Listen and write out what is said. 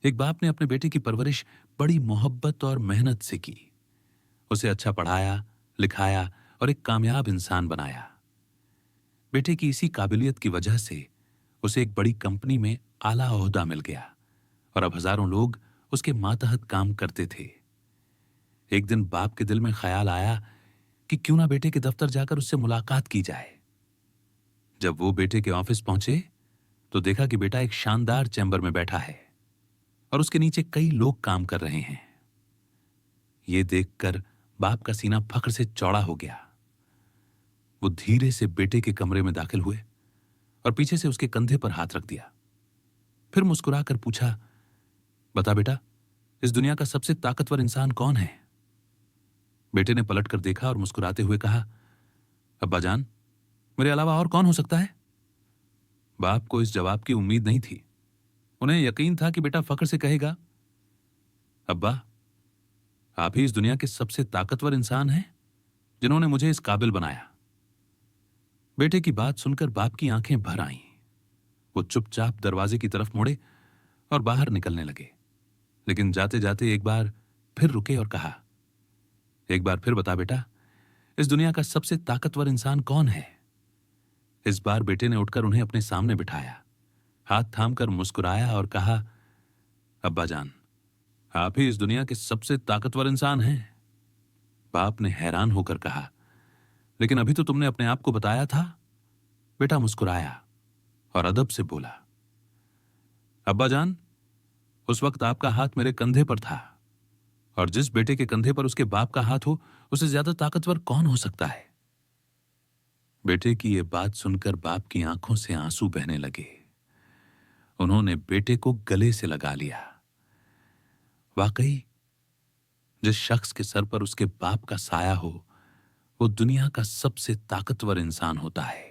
एक बाप ने अपने बेटे की परवरिश बड़ी मोहब्बत और मेहनत से की। उसे अच्छा पढ़ाया, लिखाया और एक कामयाब इंसान बनाया। बेटे की इसी काबिलियत की वजह से उसे एक बड़ी कंपनी में आला ओहदा मिल गया और अब हजारों लोग उसके मातहत काम करते थे। एक दिन बाप के दिल में ख्याल आया कि क्यों ना बेटे के दफ्तर जाकर उससे मुलाकात की जाए। जब वो बेटे के ऑफिस पहुंचे तो देखा कि बेटा एक शानदार चैम्बर में बैठा है और उसके नीचे कई लोग काम कर रहे हैं। ये देखकर बाप का सीना फख्र से चौड़ा हो गया। वो धीरे से बेटे के कमरे में दाखिल हुए और पीछे से उसके कंधे पर हाथ रख दिया। फिर मुस्कुराकर पूछा, बता बेटा, इस दुनिया का सबसे ताकतवर इंसान कौन है? बेटे ने पलटकर देखा और मुस्कुराते हुए कहा, अब्बा जान, मेरे अलावा और कौन हो सकता है? बाप को इस जवाब की उम्मीद नहीं थी। उन्हें यकीन था कि बेटा फख्र से कहेगा, अब्बा, आप ही इस दुनिया के सबसे ताकतवर इंसान हैं जिन्होंने मुझे इस काबिल बनाया। बेटे की बात सुनकर बाप की आंखें भर आईं। वो चुपचाप दरवाजे की तरफ मुड़े और बाहर निकलने लगे, लेकिन जाते जाते एक बार फिर रुके और कहा, एक बार फिर बता बेटा, इस दुनिया का सबसे ताकतवर इंसान कौन है? इस बार बेटे ने उठकर उन्हें अपने सामने बिठाया, हाथ थामकर मुस्कुराया और कहा, अब्बा जान, आप ही इस दुनिया के सबसे ताकतवर इंसान हैं। बाप ने हैरान होकर कहा, लेकिन अभी तो तुमने अपने आप को बताया था। बेटा मुस्कुराया और अदब से बोला, अब्बा जान, उस वक्त आपका हाथ मेरे कंधे पर था और जिस बेटे के कंधे पर उसके बाप का हाथ हो, उससे ज्यादा ताकतवर कौन हो सकता है? बेटे की ये बात सुनकर बाप की आंखों से आंसू बहने लगे। उन्होंने बेटे को गले से लगा लिया। वाकई, जिस शख्स के सर पर उसके बाप का साया हो, वो दुनिया का सबसे ताकतवर इंसान होता है।